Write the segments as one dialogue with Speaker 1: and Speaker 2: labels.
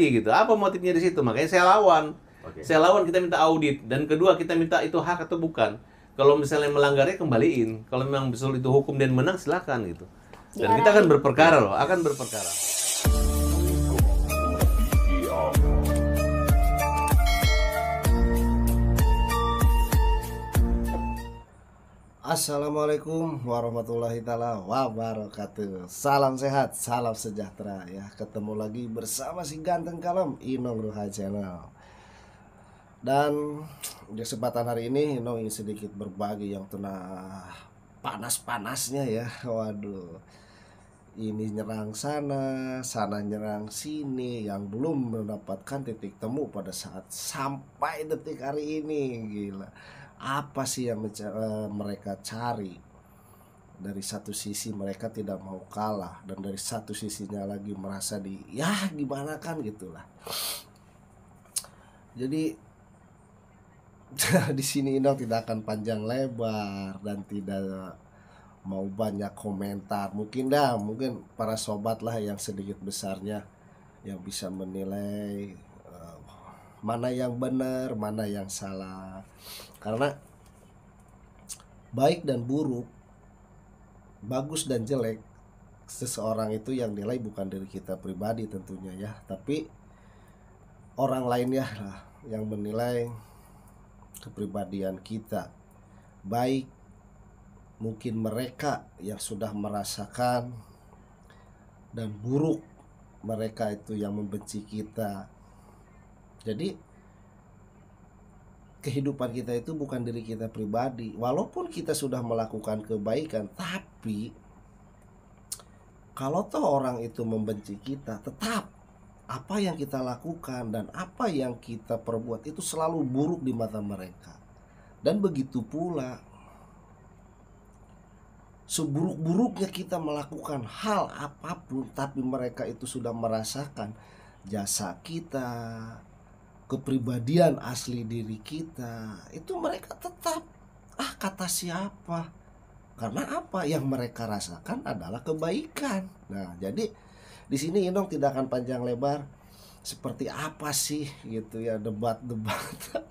Speaker 1: terjadi gitu. Apa motifnya di situ? Makanya saya lawan. Saya lawan, kita minta audit. Dan kedua, kita minta itu hak atau bukan. Kalau misalnya melanggarnya, kembaliin. Kalau memang betul itu hukum dan menang, silakan gitu. Dan kita akan berperkara loh, akan berperkara.
Speaker 2: Assalamualaikum warahmatullahi taala wabarakatuh. Salam sehat, salam sejahtera ya. Ketemu lagi bersama si ganteng kalem Inong Ruha Channel. Dan di kesempatan hari ini Inong ingin sedikit berbagi yang tengah panas-panasnya ya. Waduh, ini nyerang sana, sana nyerang sini, yang belum mendapatkan titik temu pada saat sampai detik hari ini. Gila, apa sih yang mereka cari? Dari satu sisi mereka tidak mau kalah, dan dari satu sisinya lagi merasa gimana kan gitulah. Jadi di sini Inong tidak akan panjang lebar dan tidak mau banyak komentar. Mungkin para sobat lah yang sedikit besarnya yang bisa menilai mana yang benar, mana yang salah. Karena baik dan buruk, bagus dan jelek, seseorang itu yang nilai bukan dari kita pribadi tentunya ya, tapi orang lainnya lah yang menilai kepribadian kita. Baik mungkin mereka yang sudah merasakan, dan buruk mereka itu yang membenci kita. Jadi kehidupan kita itu bukan diri kita pribadi. Walaupun kita sudah melakukan kebaikan, tapi kalau toh orang itu membenci kita, tetap apa yang kita lakukan dan apa yang kita perbuat itu selalu buruk di mata mereka. Dan begitu pula seburuk-buruknya kita melakukan hal apapun, tapi mereka itu sudah merasakan jasa kita, kepribadian asli diri kita, itu mereka tetap kata siapa? Karena apa yang mereka rasakan adalah kebaikan. Nah, jadi di sini Inong tidak akan panjang lebar. Seperti apa sih gitu ya debat-debat.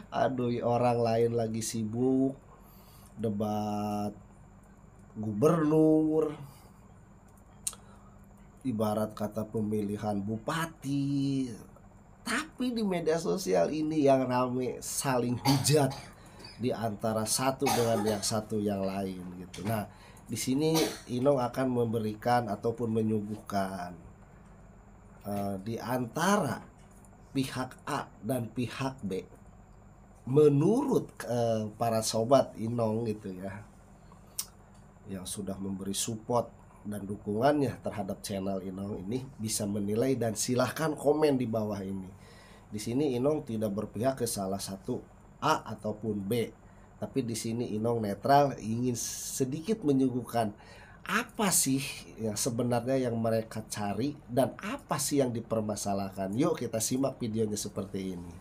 Speaker 2: Aduh, orang lain lagi sibuk debat gubernur, ibarat kata pemilihan bupati. Tapi di media sosial ini yang rame saling hujat di antara satu dengan yang satu yang lain gitu. Nah, di sini Inong akan memberikan ataupun menyuguhkan di antara pihak A dan pihak B menurut para sobat Inong gitu ya, yang sudah memberi support dan dukungannya terhadap channel Inong ini, bisa menilai dan silahkan komen di bawah ini. Di sini Inong tidak berpihak ke salah satu A ataupun B, tapi di sini Inong netral, ingin sedikit menyuguhkan apa sih yang sebenarnya yang mereka cari dan apa sih yang dipermasalahkan. Yuk kita simak videonya seperti ini.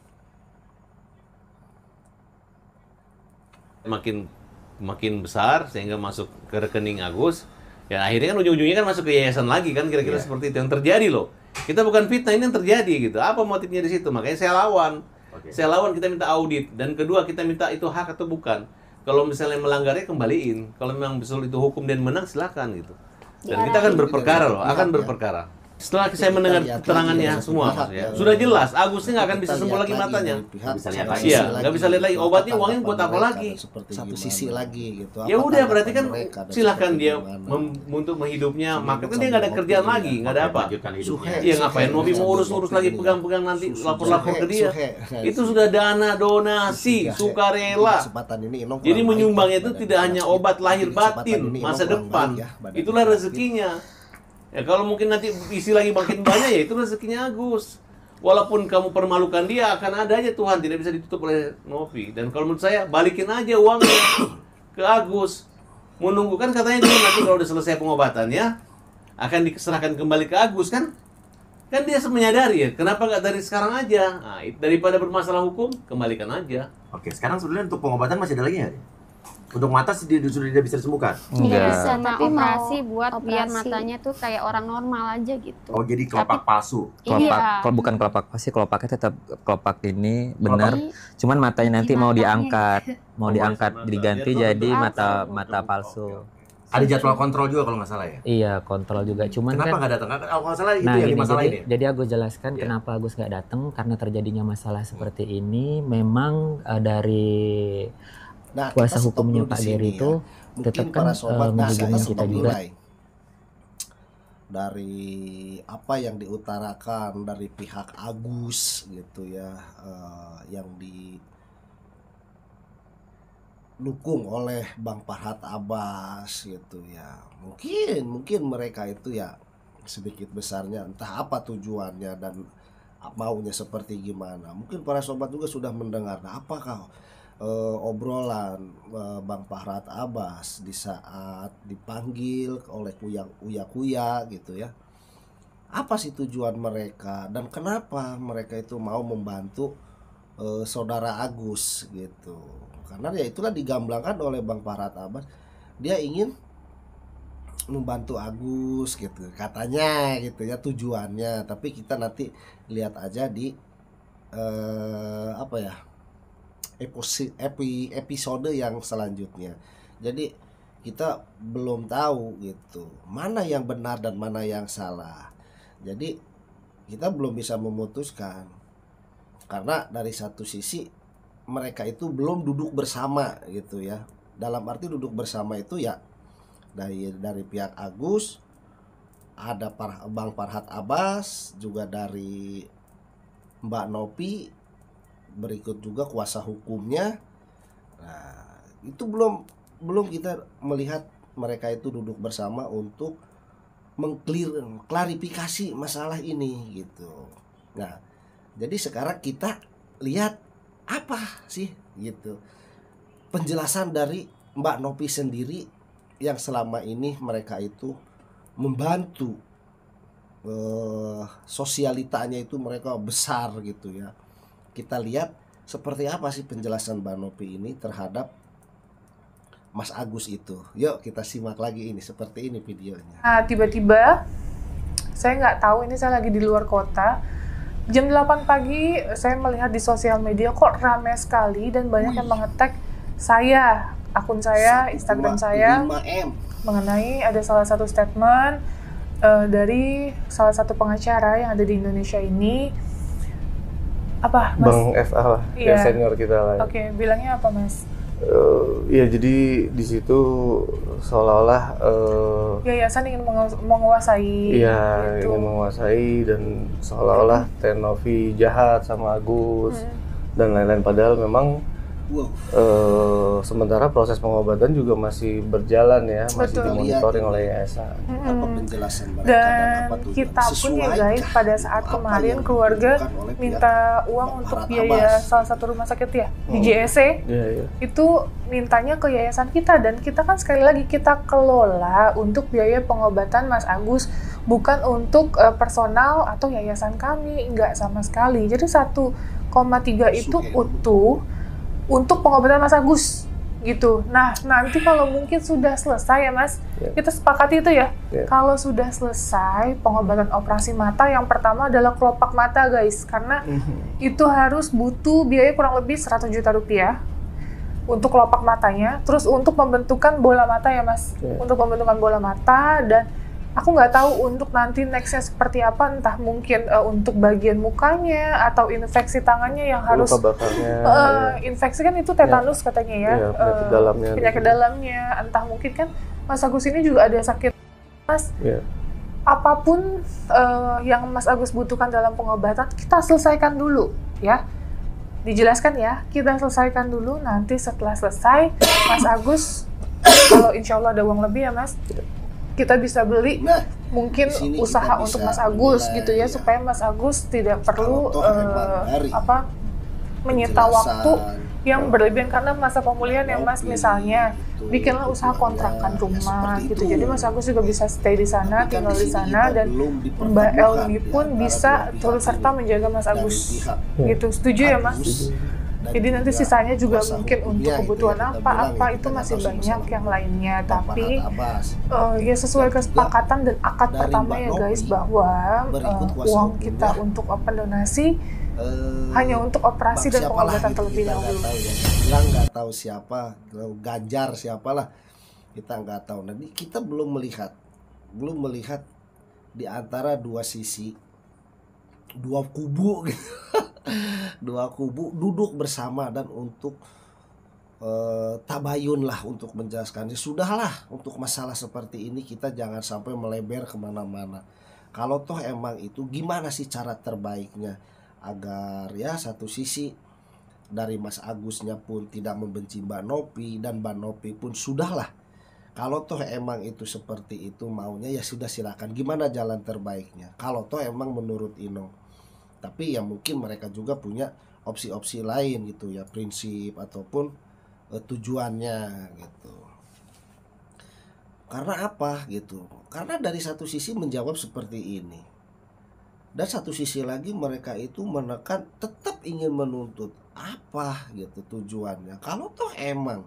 Speaker 1: Makin besar sehingga masuk ke rekening Agus. Ya akhirnya kan ujung-ujungnya kan masuk ke yayasan lagi kan, kira-kira seperti itu yang terjadi loh. Kita bukan fitnah, ini yang terjadi gitu. Apa motifnya di situ? Makanya saya lawan. Saya lawan, kita minta audit. Dan kedua, kita minta itu hak atau bukan. Kalau misalnya melanggarnya, kembaliin. Kalau memang betul itu hukum dan menang, silakan gitu. Dan kita akan berperkara loh, akan berperkara. Setelah saya mendengar keterangannya semua, ya, sudah jelas Agusnya nggak akan bisa sembuh lagi matanya.
Speaker 3: Bisa lihat lagi.
Speaker 1: Iya, nggak bisa lihat lagi. Obatnya, uangnya buat apa lagi?
Speaker 2: Satu sisi lagi gitu.
Speaker 1: Ya udah, berarti kan silahkan dia untuk menghidupnya. Maka kan dia nggak ada kerjaan lagi, nggak ada apa. Iya, ngapain Nobi mau urus lagi, pegang-pegang nanti lapor-lapor ke dia. Itu sudah dana donasi, sukarela. Jadi menyumbangnya itu tidak hanya obat lahir batin, masa depan. Itulah rezekinya. Ya kalau mungkin nanti isi lagi makin banyak, ya itu rezekinya Agus. Walaupun kamu permalukan dia, akan ada aja Tuhan, tidak bisa ditutup oleh Novi. Dan kalau menurut saya, balikin aja uangnya ke Agus. Menunggu kan katanya dia nanti kalau udah selesai pengobatannya akan diserahkan kembali ke Agus kan? Kan dia menyadari ya, kenapa nggak dari sekarang aja? Nah, daripada bermasalah hukum, kembalikan aja.
Speaker 3: Oke, sekarang sebenarnya untuk pengobatan masih ada lagi nggak? Untuk mata sudah tidak bisa disembuhkan?
Speaker 4: Enggak.
Speaker 5: Bisa, tapi
Speaker 4: operasi
Speaker 5: buat
Speaker 4: operasi.
Speaker 5: biar matanya tuh kayak orang normal aja gitu.
Speaker 3: Oh, jadi kelopak palsu?
Speaker 4: Kelopak,
Speaker 5: Iya.
Speaker 4: bukan kelopak pasti, kelopaknya tetap kelopak ini benar. Cuman matanya nanti mau
Speaker 5: Matanya.
Speaker 4: diangkat, mau diangkat
Speaker 1: mata.
Speaker 4: diganti
Speaker 1: Dia
Speaker 4: jadi
Speaker 1: tuh
Speaker 4: mata palsu.
Speaker 3: Ada jadwal kontrol juga kalau nggak salah ya?
Speaker 4: Iya, kontrol juga. Cuman
Speaker 3: Kenapa
Speaker 4: kan
Speaker 3: nggak datang? Kalau nggak salah itu
Speaker 4: nah
Speaker 3: yang
Speaker 4: ini
Speaker 3: dimasalahin ya?
Speaker 4: jadi aku jelaskan
Speaker 3: Iya.
Speaker 4: kenapa Agus nggak datang, karena terjadinya masalah seperti ini memang dari
Speaker 2: Nah,
Speaker 4: kuasa
Speaker 2: kita stop
Speaker 4: hukumnya
Speaker 2: dulu di
Speaker 4: Pak
Speaker 2: sini
Speaker 4: Gary
Speaker 2: ya.
Speaker 4: itu
Speaker 2: Mungkin
Speaker 4: tetap kan
Speaker 2: para sobat
Speaker 4: menghubungi
Speaker 2: bisa
Speaker 4: kita juga.
Speaker 2: menilai dari apa yang diutarakan dari pihak Agus gitu ya, yang didukung oleh Bang Farhad Abbas gitu ya. Mungkin mereka itu ya sedikit besarnya entah apa tujuannya dan maunya seperti gimana. Mungkin para sobat juga sudah mendengar. Nah, apakah obrolan Bang Farhad Abbas di saat dipanggil oleh Uya gitu ya, apa sih tujuan mereka dan kenapa mereka itu mau membantu saudara Agus gitu? Karena ya itulah digamblangkan oleh Bang Farhad Abbas, dia ingin membantu Agus gitu katanya gitu ya tujuannya. Tapi kita nanti lihat aja di apa ya, episode yang selanjutnya. Jadi kita belum tahu gitu mana yang benar dan mana yang salah. Jadi kita belum bisa memutuskan karena dari satu sisi mereka itu belum duduk bersama gitu ya. Dalam arti duduk bersama itu ya dari pihak Agus, ada Bang Farhad Abbas, juga dari Mbak Nopi, berikut juga kuasa hukumnya. Nah, itu belum kita melihat mereka itu duduk bersama untuk mengklarifikasi masalah ini gitu. Nah, jadi sekarang kita lihat apa sih gitu penjelasan dari Mbak Nopi sendiri yang selama ini mereka itu membantu, sosialitanya itu mereka besar gitu ya. Kita lihat seperti apa sih penjelasan Mbak Nopi ini terhadap Mas Agus itu. Yuk kita simak lagi ini, seperti ini videonya.
Speaker 6: Nah, tiba-tiba saya nggak tahu, ini saya lagi di luar kota. Jam 8 pagi saya melihat di sosial media kok ramai sekali dan banyak yang mengetek saya, akun saya, Instagram saya
Speaker 2: 5M.
Speaker 6: mengenai ada salah satu statement dari salah satu pengacara yang ada di Indonesia ini. Apa, Mas?
Speaker 7: Bang FA lah,
Speaker 6: Iya.
Speaker 7: yang senior kita lah.
Speaker 6: Oke, bilangnya apa, Mas?
Speaker 7: Ya jadi di situ seolah-olah
Speaker 6: Yayasan ingin menguasai.
Speaker 7: iya
Speaker 6: gitu.
Speaker 7: ingin menguasai dan seolah-olah Tenovi jahat sama Agus dan lain-lain, padahal memang sementara proses pengobatan juga masih berjalan ya, masih
Speaker 6: Betul.
Speaker 7: dimonitoring oleh yayasan.
Speaker 2: Apa penjelasan mereka
Speaker 6: Dan
Speaker 2: apa tujuan?
Speaker 6: kita pun ya
Speaker 2: Sesuai
Speaker 6: guys, pada
Speaker 2: gitu,
Speaker 6: saat
Speaker 2: apa
Speaker 6: kemarin
Speaker 2: yang
Speaker 6: keluarga
Speaker 2: dibutuhkan oleh pihak
Speaker 6: minta uang
Speaker 2: Bang
Speaker 6: untuk
Speaker 2: Farhad
Speaker 6: biaya
Speaker 2: Abbas.
Speaker 6: salah satu rumah sakit ya di JSC,
Speaker 7: Iya, iya.
Speaker 6: itu mintanya ke yayasan kita, dan kita kan sekali lagi kita kelola untuk biaya pengobatan Mas Agus, bukan untuk personal atau yayasan kami, enggak sama sekali. Jadi 1,3 itu utuh untuk pengobatan Mas Agus gitu. Nah, nanti kalau mungkin sudah selesai ya Mas, kita sepakati itu ya. Kalau sudah selesai pengobatan operasi mata, yang pertama adalah kelopak mata guys, karena itu harus butuh biaya kurang lebih 100 juta rupiah untuk kelopak matanya. Terus untuk pembentukan bola mata ya Mas, untuk pembentukan bola mata, dan aku nggak tahu untuk nanti nextnya seperti apa, entah mungkin untuk bagian mukanya atau infeksi tangannya yang harus
Speaker 7: Luka bakarnya,
Speaker 6: infeksi kan itu tetanus katanya ya,
Speaker 7: Iya, penyakit dalamnya.
Speaker 6: penyakit dalamnya, entah mungkin kan Mas Agus ini juga ada sakit Mas.
Speaker 7: Iya.
Speaker 6: Apapun yang Mas Agus butuhkan dalam pengobatan, kita selesaikan dulu ya. Dijelaskan ya, kita selesaikan dulu, nanti setelah selesai Mas Agus kalau insya Allah ada uang lebih ya Mas, kita bisa beli mungkin
Speaker 2: sini
Speaker 6: usaha
Speaker 2: kita
Speaker 6: untuk
Speaker 2: bisa
Speaker 6: Mas Agus
Speaker 2: menilai,
Speaker 6: gitu ya, supaya Mas Agus tidak perlu
Speaker 2: toh memang dari
Speaker 6: menyita
Speaker 2: penjelasan,
Speaker 6: waktu yang berlebihan karena masa pemulihan ya Mas.
Speaker 2: Nopi,
Speaker 6: Misalnya
Speaker 2: gitu,
Speaker 6: bikinlah usaha kontrakan
Speaker 2: ya,
Speaker 6: rumah
Speaker 2: seperti
Speaker 6: gitu,
Speaker 2: itu.
Speaker 6: jadi Mas Agus juga bisa stay di sana,
Speaker 2: Tapi kan
Speaker 6: tinggal
Speaker 2: di
Speaker 6: di
Speaker 2: sini
Speaker 6: sana,
Speaker 2: kita
Speaker 6: dan
Speaker 2: belum
Speaker 6: Mbak
Speaker 2: dipertemukan
Speaker 6: Elmi
Speaker 2: di
Speaker 6: pun
Speaker 2: antara
Speaker 6: bisa
Speaker 2: dua pihak
Speaker 6: turut serta
Speaker 2: ini.
Speaker 6: menjaga Mas
Speaker 2: Dari
Speaker 6: Agus
Speaker 2: pihak
Speaker 6: gitu. Setuju ya Mas?
Speaker 2: Agus
Speaker 6: Jadi nanti sisanya juga mungkin untuk kebutuhan
Speaker 2: ya,
Speaker 6: apa itu masih banyak yang lainnya. Tapi ya sesuai kesepakatan dan akad pertama ya guys, bahwa uang kita untuk donasi hanya untuk operasi dan pengobatan terlebih dahulu.
Speaker 2: Bilang nggak tahu siapa, Ganjar siapalah, kita nggak tahu. Nanti kita belum melihat di antara dua sisi, dua kubu gitu. Dua kubu duduk bersama dan untuk tabayun lah, untuk menjelaskan. Sudahlah, untuk masalah seperti ini kita jangan sampai melebar kemana-mana. Kalau toh emang itu, gimana sih cara terbaiknya agar ya satu sisi dari Mas Agusnya pun tidak membenci Mbak Novi, dan Mbak Novi pun sudahlah, kalau toh emang itu seperti itu maunya, ya sudah, silakan. Gimana jalan terbaiknya kalau toh emang menurut Inong. Tapi ya mungkin mereka juga punya opsi-opsi lain gitu ya, prinsip ataupun tujuannya gitu. Karena apa gitu? Karena dari satu sisi menjawab seperti ini, dan satu sisi lagi mereka itu menekan, tetap ingin menuntut apa gitu tujuannya. Kalau toh emang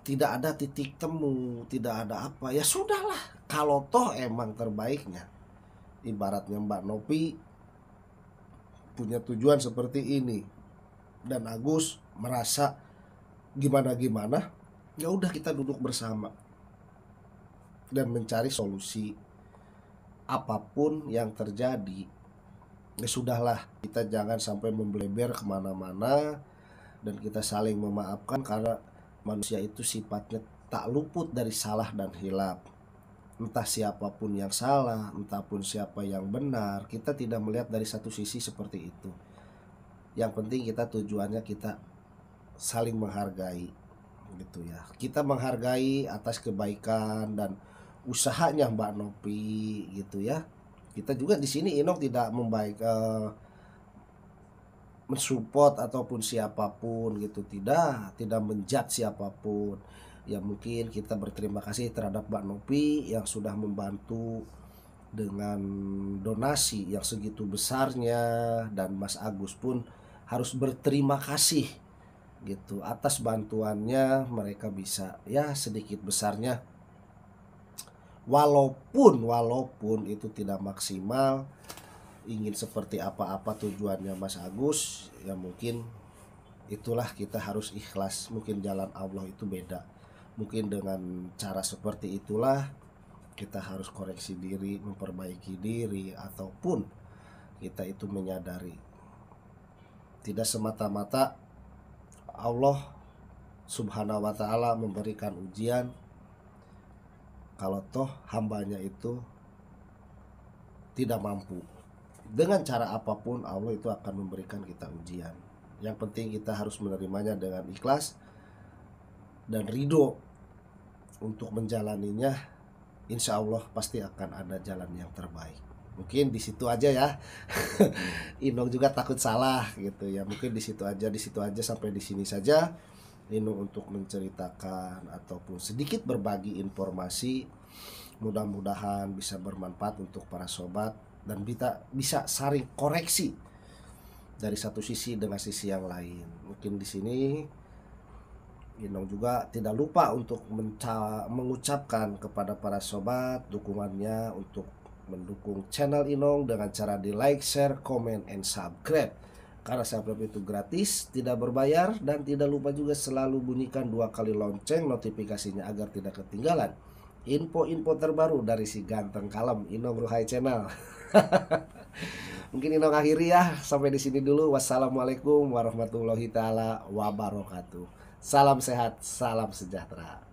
Speaker 2: tidak ada titik temu, tidak ada apa, ya sudahlah. Kalau toh emang terbaiknya, ibaratnya Mbak Novi punya tujuan seperti ini dan Agus merasa gimana-gimana, ya udah kita duduk bersama dan mencari solusi. Apapun yang terjadi, ya sudahlah, kita jangan sampai membleber kemana-mana, dan kita saling memaafkan, karena manusia itu sifatnya tak luput dari salah dan hilaf. Entah siapapun yang salah, entah pun siapa yang benar, kita tidak melihat dari satu sisi seperti itu. Yang penting kita tujuannya kita saling menghargai gitu ya. Kita menghargai atas kebaikan dan usahanya Mbak Novi gitu ya. Kita juga di sini Inong tidak mensupport ataupun siapapun gitu, tidak menjudge siapapun. Ya mungkin kita berterima kasih terhadap Mbak Novi yang sudah membantu dengan donasi yang segitu besarnya, dan Mas Agus pun harus berterima kasih gitu atas bantuannya. Mereka bisa ya sedikit besarnya, walaupun itu tidak maksimal, ingin seperti apa tujuannya Mas Agus, ya mungkin itulah, kita harus ikhlas. Mungkin jalan Allah itu beda, mungkin dengan cara seperti itulah kita harus koreksi diri, memperbaiki diri, ataupun kita itu menyadari tidak semata-mata Allah Subhanahu wa ta'ala memberikan ujian kalau toh hambanya itu tidak mampu. Dengan cara apapun Allah itu akan memberikan kita ujian. Yang penting kita harus menerimanya dengan ikhlas dan ridho untuk menjalaninya. Insya Allah pasti akan ada jalan yang terbaik. Mungkin di situ aja ya. Inong juga takut salah gitu ya. Mungkin di situ aja sampai di sini saja Inong untuk menceritakan ataupun sedikit berbagi informasi. Mudah-mudahan bisa bermanfaat untuk para sobat dan bisa saling koreksi dari satu sisi dengan sisi yang lain. Mungkin di sini Inong juga tidak lupa untuk mengucapkan kepada para sobat dukungannya untuk mendukung channel Inong dengan cara di like, share, comment, and subscribe. Karena subscribe itu gratis, tidak berbayar, dan tidak lupa juga selalu bunyikan 2 kali lonceng notifikasinya agar tidak ketinggalan info-info terbaru dari si ganteng kalem Inong Ruhai Channel. Mungkin Inong akhiri ya, sampai di sini dulu. Wassalamualaikum warahmatullahi taala wabarakatuh. Salam sehat, salam sejahtera.